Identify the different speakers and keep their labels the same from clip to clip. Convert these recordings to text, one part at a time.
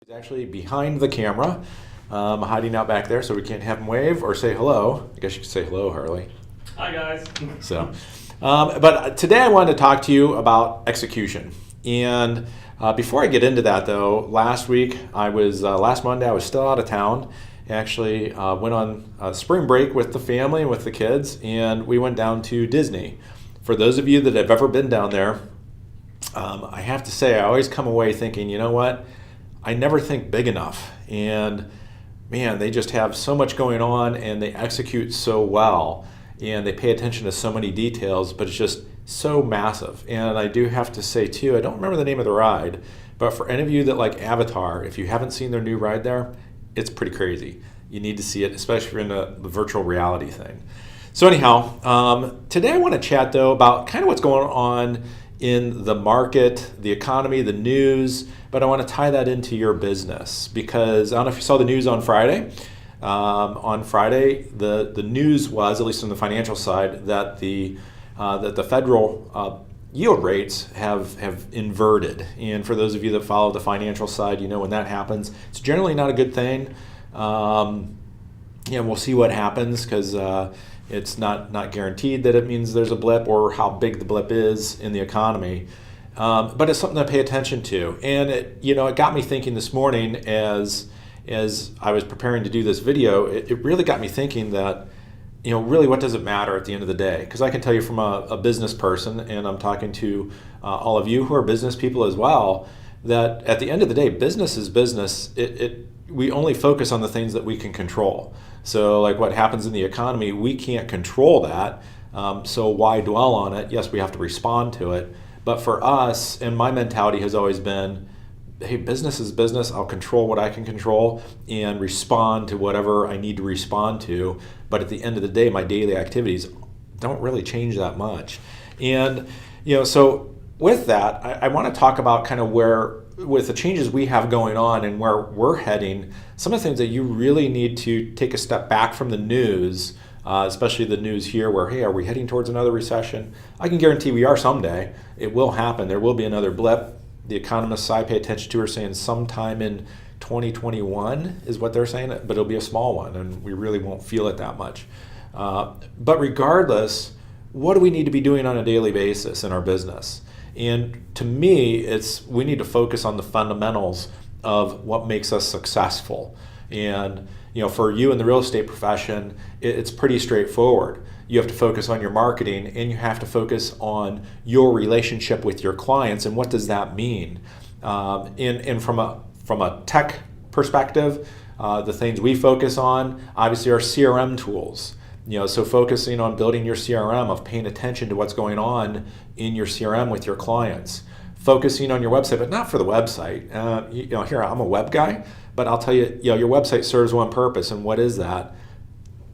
Speaker 1: He's actually behind the camera, hiding out back there, so we can't have him wave or say hello. I guess you could say hello, Harley.
Speaker 2: Hi, guys.
Speaker 1: But today I wanted to talk to you about execution. And before I get into that, though, last Monday I was still out of town. Actually, went on spring break with the family and with the kids, and we went down to Disney. For those of you that have ever been down there, I have to say I always come away thinking, you know what? I never think big enough. And man, they just have so much going on and they execute so well and they pay attention to so many details, but it's just so massive. And I do have to say too, I don't remember the name of the ride, but for any of you that like Avatar, if you haven't seen their new ride there, it's pretty crazy. You need to see it, especially if you're in the virtual reality thing. So anyhow, today I want to chat though about kind of what's going on in the market, the economy, the news, but I want to tie that into your business because I don't know if you saw the news on Friday. On Friday, the news was, at least on the financial side, that the federal yield rates have inverted. And for those of you that follow the financial side, you know when that happens, it's generally not a good thing. We'll see what happens because it's not guaranteed that it means there's a blip or how big the blip is in the economy. But it's something to pay attention to. And it got me thinking this morning as I was preparing to do this video, it really got me thinking that, really what does it matter at the end of the day? Because I can tell you from a business person, and I'm talking to all of you who are business people as well, that at the end of the day, business is business. We only focus on the things that we can control. So like what happens in the economy, we can't control that. So why dwell on it? Yes, we have to respond to it. But for us, and my mentality has always been, hey, business is business. I'll control what I can control and respond to whatever I need to respond to. But at the end of the day, my daily activities don't really change that much. And, so with that, I want to talk about kind of where, with the changes we have going on and where we're heading, some of the things that you really need to take a step back from the news, especially the news here where, hey, are we heading towards another recession? I can guarantee we are someday. It will happen. There will be another blip. The economists I pay attention to are saying sometime in 2021 is what they're saying, but it'll be a small one and we really won't feel it that much. But regardless, what do we need to be doing on a daily basis in our business? And to me, we need to focus on the fundamentals of what makes us successful. And for you in the real estate profession, it's pretty straightforward. You have to focus on your marketing and you have to focus on your relationship with your clients. And what does that mean? And from a tech perspective, the things we focus on obviously are CRM tools. So focusing on building your CRM, of paying attention to what's going on in your CRM with your clients. Focusing on your website, but not for the website. Here, I'm a web guy, but I'll tell you, your website serves one purpose, and what is that?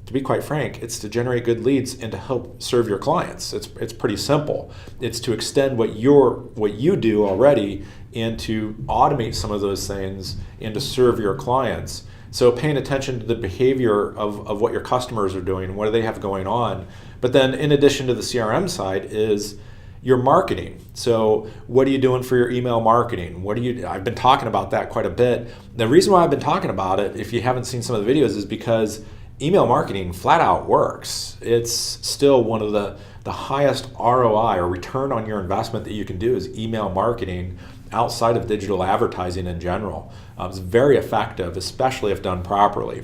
Speaker 1: To be quite frank, it's to generate good leads and to help serve your clients. It's pretty simple. It's to extend what you do already and to automate some of those things and to serve your clients. So paying attention to the behavior of what your customers are doing, what do they have going on. But then in addition to the CRM side is your marketing. So what are you doing for your email marketing? I've been talking about that quite a bit. The reason why I've been talking about it, if you haven't seen some of the videos, is because email marketing flat out works. It's still one of the highest ROI or return on your investment that you can do is email marketing outside of digital advertising in general. It's very effective, especially if done properly.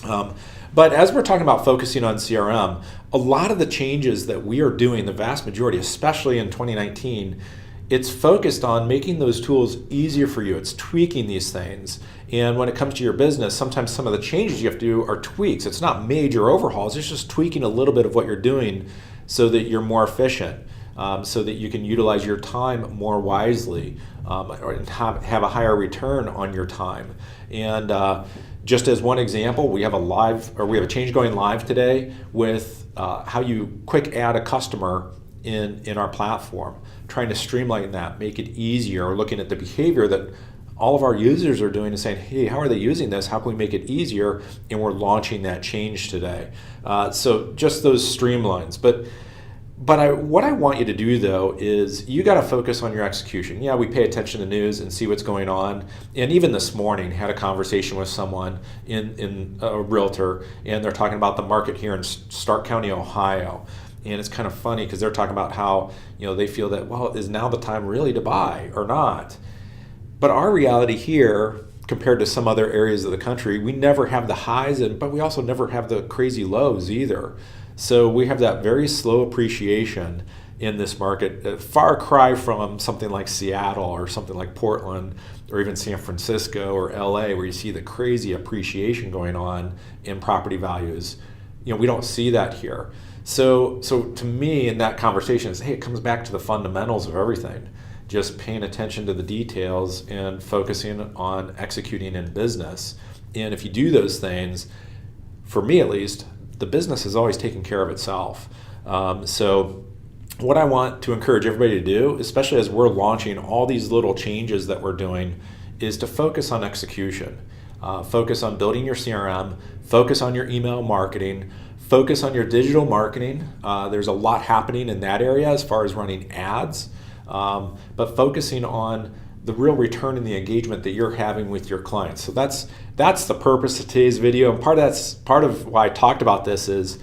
Speaker 1: But as we're talking about focusing on CRM, a lot of the changes that we are doing, the vast majority, especially in 2019, it's focused on making those tools easier for you. It's tweaking these things. And when it comes to your business, sometimes some of the changes you have to do are tweaks. It's not major overhauls. It's just tweaking a little bit of what you're doing so that you're more efficient, so that you can utilize your time more wisely, and have a higher return on your time. And just as one example, we have a change going live today with how you quick add a customer in our platform, trying to streamline that, make it easier, or looking at the behavior that all of our users are doing and saying, hey, how are they using this? How can we make it easier? And we're launching that change today. So just those streamlines. But But what I want you to do, though, is you got to focus on your execution. Yeah, we pay attention to the news and see what's going on. And even this morning, had a conversation with someone in a realtor, and they're talking about the market here in Stark County, Ohio. And it's kind of funny because they're talking about how they feel that, well, is now the time really to buy or not? But our reality here, compared to some other areas of the country, we never have the highs, but we also never have the crazy lows either. So we have that very slow appreciation in this market, a far cry from something like Seattle or something like Portland or even San Francisco or LA, where you see the crazy appreciation going on in property values. We don't see that here. So to me, in that conversation, is, hey, it comes back to the fundamentals of everything. Just paying attention to the details and focusing on executing in business. And if you do those things, for me at least, the business is always taking care of itself. So what I want to encourage everybody to do, especially as we're launching all these little changes that we're doing, is to focus on execution. Focus on building your CRM, focus on your email marketing, focus on your digital marketing. There's a lot happening in that area as far as running ads, but focusing on the real return and the engagement that you're having with your clients. So that's the purpose of today's video. And part of why I talked about this is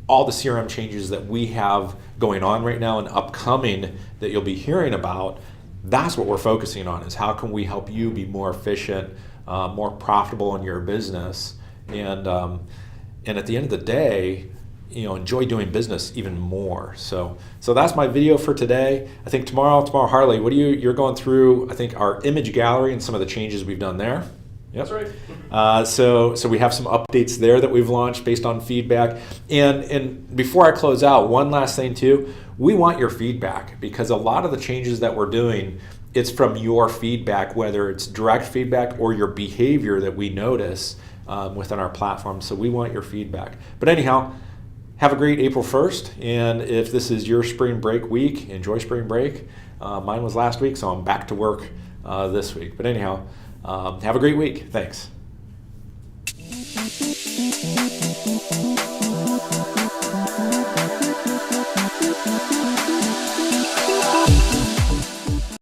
Speaker 1: all the CRM changes that we have going on right now and upcoming that you'll be hearing about. That's what we're focusing on, is how can we help you be more efficient, more profitable in your business, and at the end of the day, enjoy doing business even more. So that's my video for today. I think tomorrow Harley, you're going through, I think, our image gallery and some of the changes we've done there. Yep.
Speaker 2: That's right.
Speaker 1: So we have some updates there that we've launched based on feedback. And before I close out, one last thing too, we want your feedback, because a lot of the changes that we're doing, it's from your feedback, whether it's direct feedback or your behavior that we notice within our platform. So we want your feedback. But anyhow, have a great April 1st. And if this is your spring break week, enjoy spring break. Mine was last week, so I'm back to work this week. But anyhow, have a great week. Thanks.